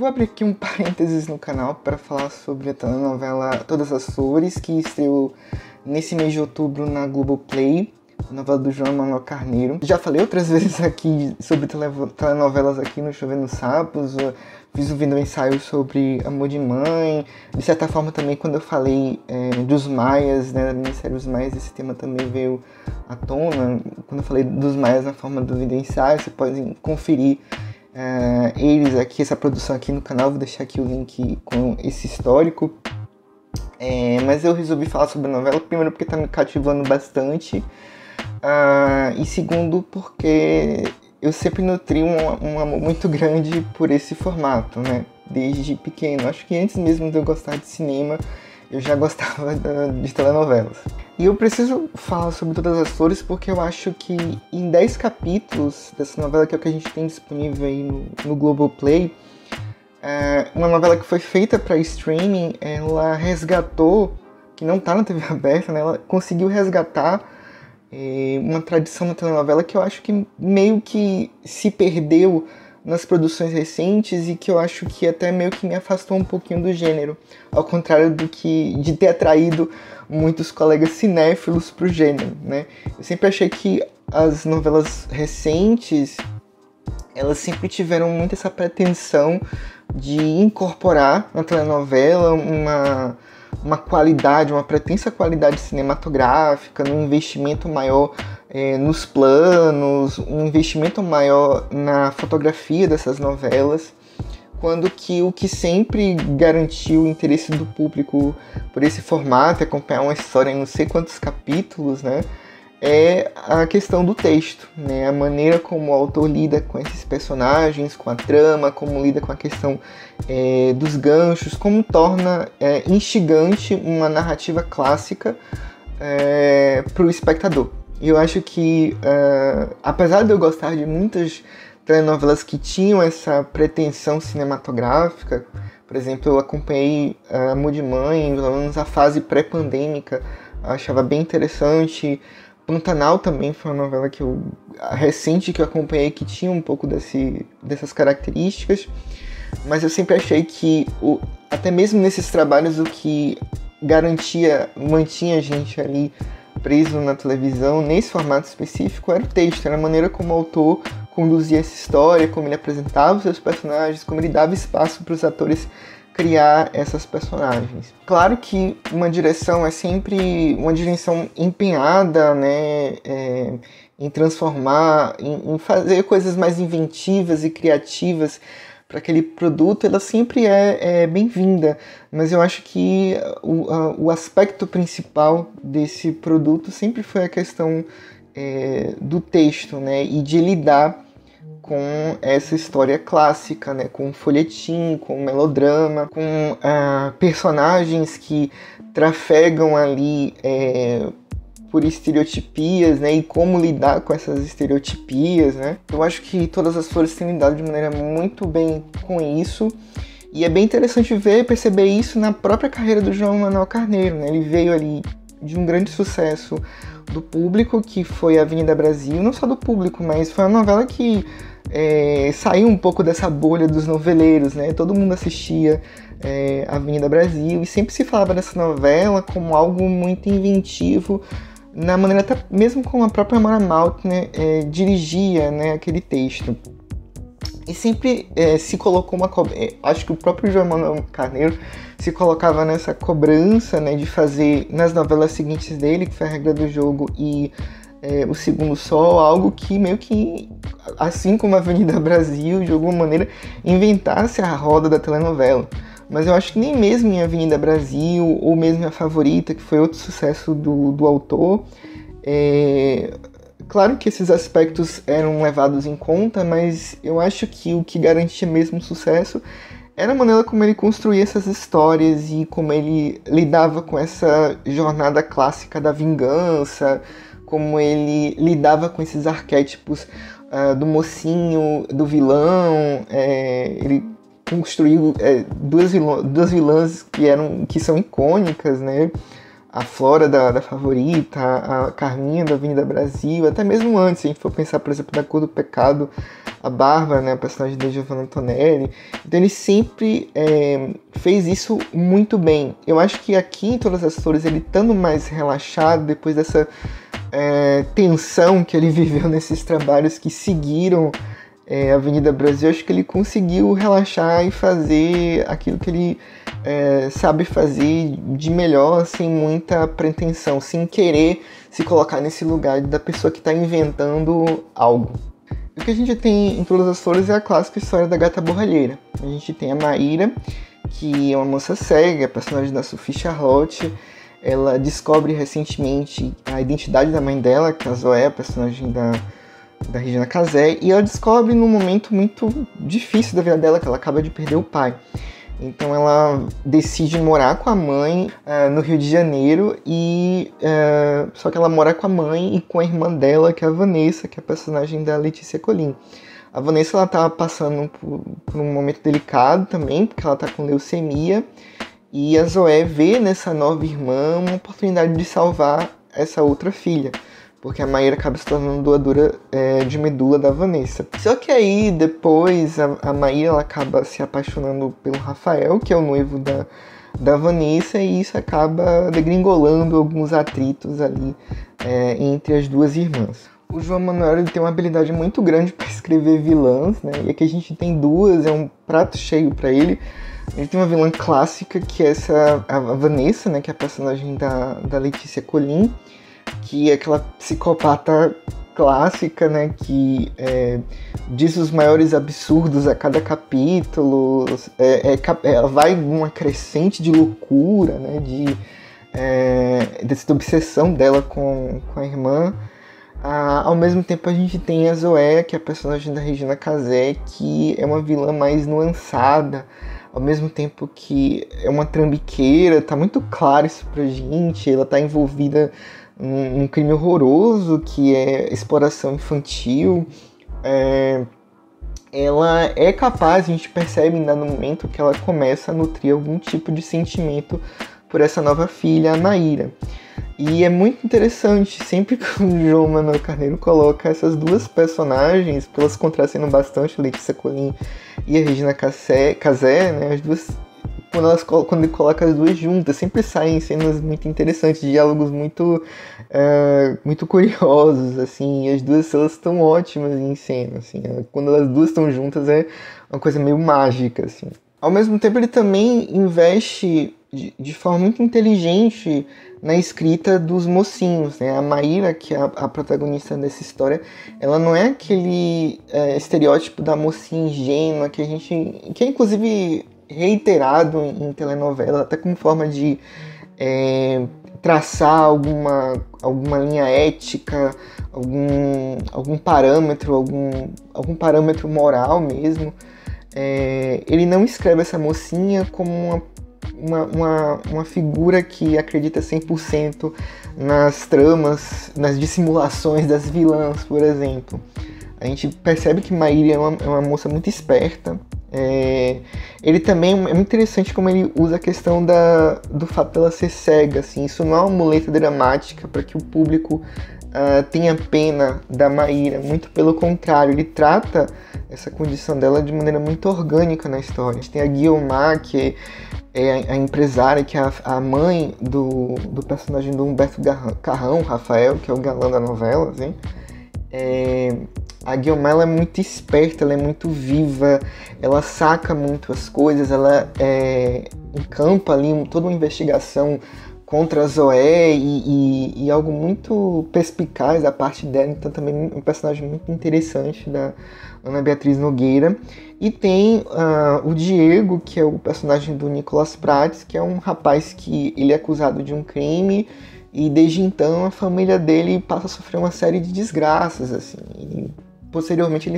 vou abrir aqui um parênteses no canal para falar sobre a telenovela Todas as Flores, que estreou nesse mês de outubro na Globoplay, a novela do João Emanuel Carneiro. Já falei outras vezes aqui sobre telenovelas aqui no Chovendo Sapos, fiz um vídeo ensaio sobre Amor de Mãe. De certa forma também quando eu falei dos Maias, né, da minissérie Os Maias, esse tema também veio à tona. Quando eu falei dos Maias na forma do vídeo ensaio, você pode conferir eles aqui, essa produção aqui no canal. Vou deixar aqui o link com esse histórico. Mas eu resolvi falar sobre a novela, primeiro porque está me cativando bastante, e segundo porque eu sempre nutri um amor muito grande por esse formato, né? Desde pequeno. Acho que antes mesmo de eu gostar de cinema, eu já gostava de telenovelas. E eu preciso falar sobre Todas as Flores porque eu acho que em 10 capítulos dessa novela, que é o que a gente tem disponível aí no Globoplay, uma novela que foi feita para streaming, ela resgatou, que não está na TV aberta, né? Ela conseguiu resgatar uma tradição na telenovela que eu acho que meio que se perdeu nas produções recentes e que eu acho que até meio que me afastou um pouquinho do gênero, ao contrário de ter atraído muitos colegas cinéfilos para o gênero, né? Eu sempre achei que as novelas recentes, elas sempre tiveram muito essa pretensão de incorporar na telenovela uma qualidade, uma pretensa qualidade cinematográfica, um investimento maior nos planos, um investimento maior na fotografia dessas novelas, quando que o que sempre garantiu o interesse do público por esse formato, acompanhar uma história em não sei quantos capítulos, né, é a questão do texto, né? A maneira como o autor lida com esses personagens, com a trama, como lida com a questão dos ganchos, como torna instigante uma narrativa clássica para o espectador. E eu acho que, apesar de eu gostar de muitas telenovelas que tinham essa pretensão cinematográfica, por exemplo, eu acompanhei Amor de Mãe, pelo menos a fase pré-pandêmica, achava bem interessante. Pantanal também foi uma novela recente que eu acompanhei, que tinha um pouco dessas características, mas eu sempre achei que, até mesmo nesses trabalhos, o que mantinha a gente ali preso na televisão, nesse formato específico, era o texto, era a maneira como o autor conduzia essa história, como ele apresentava os seus personagens, como ele dava espaço para os atores criar essas personagens. Claro que uma direção é sempre uma direção empenhada, né, em transformar, em fazer coisas mais inventivas e criativas para aquele produto. Ela sempre é bem-vinda, mas eu acho que o aspecto principal desse produto sempre foi a questão do texto, né, e de lidar com essa história clássica, né, com folhetim, com melodrama, com personagens que trafegam ali por estereotipias, né, e como lidar com essas estereotipias, né. Eu acho que Todas as Flores têm lidado de maneira muito bem com isso, e é bem interessante perceber isso na própria carreira do João Emanuel Carneiro, né. Ele veio ali de um grande sucesso do público, que foi a Avenida Brasil, não só do público, mas foi uma novela que saiu um pouco dessa bolha dos noveleiros, né? Todo mundo assistia Avenida Brasil e sempre se falava dessa novela como algo muito inventivo, na maneira até mesmo como a própria Maura Malte, né, dirigia, né, aquele texto. E sempre se colocou acho que o próprio João Emanuel Carneiro se colocava nessa cobrança, né, de fazer nas novelas seguintes dele, que foi A Regra do Jogo e O Segundo Sol, algo que meio que, assim como a Avenida Brasil, de alguma maneira inventasse a roda da telenovela. Mas eu acho que nem mesmo em Avenida Brasil, ou mesmo A Favorita, que foi outro sucesso do autor, claro que esses aspectos eram levados em conta, mas eu acho que o que garantia mesmo o sucesso era a maneira como ele construía essas histórias e como ele lidava com essa jornada clássica da vingança, como ele lidava com esses arquétipos do mocinho, do vilão. Ele construiu duas vilãs que são icônicas, né? a Flora da Favorita, a Carminha da Avenida Brasil, até mesmo antes, se a gente for pensar, por exemplo, da Cor do Pecado, a Bárbara, né, a personagem da Giovanna Antonelli. Então ele sempre fez isso muito bem. Eu acho que aqui em Todas as Flores, ele estando mais relaxado, depois dessa tensão que ele viveu nesses trabalhos que seguiram Avenida Brasil, acho que ele conseguiu relaxar e fazer aquilo que ele sabe fazer de melhor, sem muita pretensão, sem querer se colocar nesse lugar da pessoa que está inventando algo. O que a gente tem em Todas as Flores é a clássica história da gata borralheira. A gente tem a Maíra, que é uma moça cega, a personagem da Sophie Charlotte. Ela descobre recentemente a identidade da mãe dela, que é a Zoé, a personagem da Regina Casé, e ela descobre num momento muito difícil da vida dela, que ela acaba de perder o pai. Então ela decide morar com a mãe no Rio de Janeiro, só que ela mora com a mãe e com a irmã dela, que é a Vanessa, que é a personagem da Letícia Colin. A Vanessa ela tá passando por um momento delicado também, porque ela tá com leucemia, e a Zoé vê nessa nova irmã uma oportunidade de salvar essa outra filha, porque a Maíra acaba se tornando doadora de medula da Vanessa. Só que aí, depois, a Maíra ela acaba se apaixonando pelo Rafael, que é o noivo da Vanessa, e isso acaba degringolando alguns atritos ali entre as duas irmãs. O João Manuel ele tem uma habilidade muito grande para escrever vilãs, né? E aqui a gente tem duas, é um prato cheio para ele. A gente tem uma vilã clássica, que é a Vanessa, né? Que é a personagem da Letícia Colin, que é aquela psicopata clássica, né, que diz os maiores absurdos a cada capítulo, ela vai numa crescente de loucura, né, dessa obsessão dela com a irmã. Ao mesmo tempo a gente tem a Zoé, que é a personagem da Regina Casé, que é uma vilã mais nuançada, ao mesmo tempo que é uma trambiqueira, tá muito claro isso pra gente, ela tá envolvida num crime horroroso, que é exploração infantil. Ela é capaz, a gente percebe no momento que ela começa a nutrir algum tipo de sentimento por essa nova filha, a Maíra. E é muito interessante, sempre que o João Manuel Carneiro coloca essas duas personagens, porque elas contracenam bastante, a Letícia Colin e a Regina Casé, né, as duas, quando ele coloca as duas juntas, sempre saem cenas muito interessantes, diálogos muito curiosos, assim, e as duas elas estão ótimas em cena, assim, quando as duas estão juntas é uma coisa meio mágica, assim. Ao mesmo tempo ele também investe de forma muito inteligente na escrita dos mocinhos, né? A Maíra, que é a protagonista dessa história, ela não é aquele estereótipo da mocinha ingênua que é inclusive reiterado em telenovela, até como forma de traçar alguma linha ética, algum parâmetro, algum parâmetro moral mesmo. Ele não escreve essa mocinha como uma figura que acredita 100% nas tramas, nas dissimulações das vilãs, por exemplo. A gente percebe que Maíra é uma moça muito esperta. Ele também é muito interessante como ele usa a questão do fato dela ser cega. Assim. Isso não é uma muleta dramática para que o público tenha pena da Maíra. Muito pelo contrário, ele trata essa condição dela de maneira muito orgânica na história. A gente tem a Guiomar, que é a empresária, que é a mãe do personagem do Humberto Carrão, Rafael, que é o galã da novela, assim. A Guiomar ela é muito esperta, ela é muito viva, ela saca muito as coisas, ela encampa ali toda uma investigação contra a Zoé e algo muito perspicaz da parte dela, então também um personagem muito interessante da Ana Beatriz Nogueira. E tem o Diego, que é o personagem do Nicolas Prates, que é um rapaz que ele é acusado de um crime e desde então a família dele passa a sofrer uma série de desgraças, assim. E, posteriormente,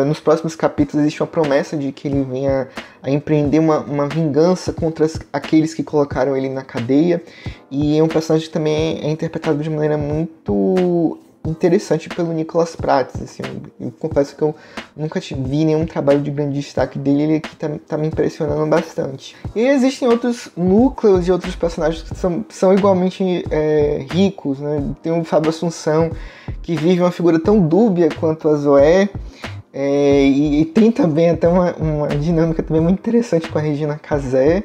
nos próximos capítulos existe uma promessa de que ele venha a empreender uma vingança contra aqueles que colocaram ele na cadeia. E é um personagem que também é interpretado de maneira muito interessante pelo Nicholas Prats, assim, eu confesso que eu nunca vi nenhum trabalho de grande destaque dele, ele aqui tá me impressionando bastante. E existem outros núcleos de outros personagens que são igualmente ricos, né? Tem o Fábio Assunção, que vive uma figura tão dúbia quanto a Zoé, e tem também até uma dinâmica também muito interessante com a Regina Casé.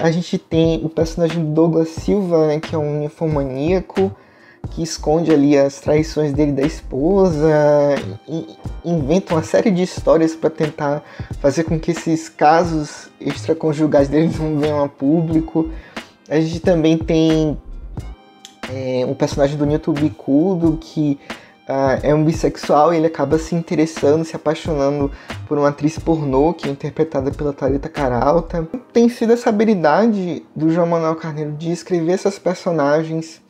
A gente tem o personagem do Douglas Silva, né, que é um ninfomaníaco, que esconde ali as traições dele da esposa, e inventa uma série de histórias para tentar fazer com que esses casos extraconjugais dele não venham a público. A gente também tem um personagem do Newton Bicudo, que é um bissexual, e ele acaba se interessando, se apaixonando por uma atriz pornô, que é interpretada pela Thalita Caralta. Tem sido essa habilidade do João Manuel Carneiro de escrever essas personagens,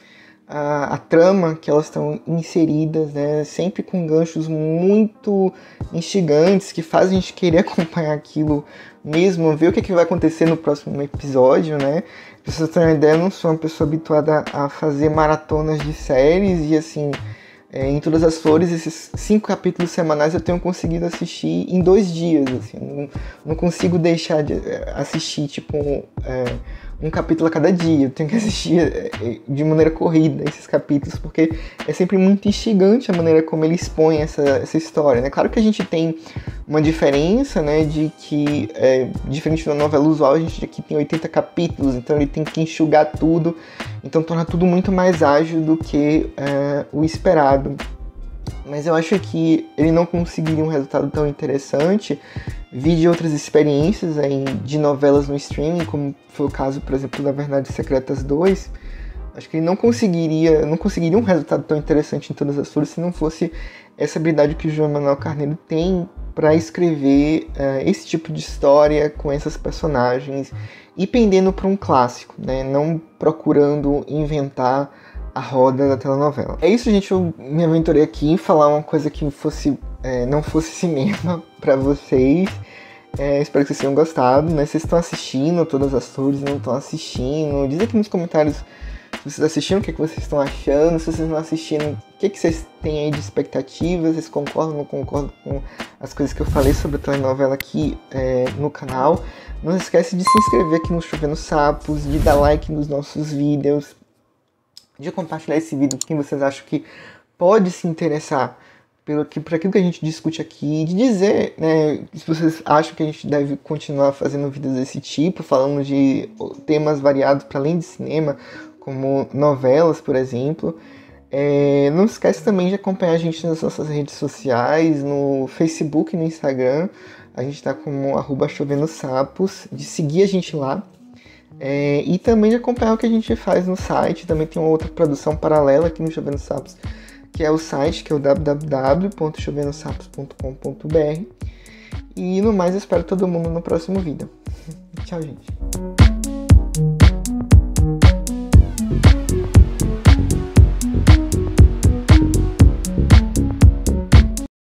a trama que elas estão inseridas, né, sempre com ganchos muito instigantes, que fazem a gente querer acompanhar aquilo mesmo, ver o que vai acontecer no próximo episódio, né. Pra vocês terem uma ideia, eu não sou uma pessoa habituada a fazer maratonas de séries, e assim, em Todas as Flores, esses 5 capítulos semanais eu tenho conseguido assistir em 2 dias, assim, não consigo deixar de assistir, tipo, um capítulo a cada dia. Eu tenho que assistir de maneira corrida esses capítulos, porque é sempre muito instigante a maneira como ele expõe essa história, né? Claro que a gente tem uma diferença, né, de que, diferente da novela usual, a gente aqui tem 80 capítulos, então ele tem que enxugar tudo, então torna tudo muito mais ágil do que o esperado. Mas eu acho que ele não conseguiria um resultado tão interessante, vi de outras experiências de novelas no streaming, como foi o caso, por exemplo, da Verdades Secretas 2. Acho que ele não conseguiria um resultado tão interessante em Todas as Flores se não fosse essa habilidade que o João Manuel Carneiro tem para escrever esse tipo de história com essas personagens e pendendo para um clássico, né? Não procurando inventar a roda da telenovela. É isso, gente. Eu me aventurei aqui em falar uma coisa que não fosse cinema para vocês. Espero que vocês tenham gostado, né? Vocês estão assistindo Todas as Flores, não estão assistindo? Diz aqui nos comentários se vocês assistiram, o que vocês estão achando. Se vocês não assistiram, o que vocês têm aí de expectativas? Vocês concordam ou não concordam com as coisas que eu falei sobre a telenovela aqui no canal? Não se esquece de se inscrever aqui no Chovendo Sapos, de dar like nos nossos vídeos, de compartilhar esse vídeo com quem vocês acham que pode se interessar por aquilo que a gente discute aqui, de dizer, né, se vocês acham que a gente deve continuar fazendo vídeos desse tipo, falando de temas variados para além de cinema, como novelas, por exemplo. Não se esquece também de acompanhar a gente nas nossas redes sociais, no Facebook e no Instagram. A gente está como @chovendosapos, de seguir a gente lá. E também de acompanhar o que a gente faz no site. Também tem uma outra produção paralela aqui no Chovendo Sapos, que é o site, que é o www.chovendosapos.com.br. E no mais, eu espero todo mundo no próximo vídeo. Tchau, gente.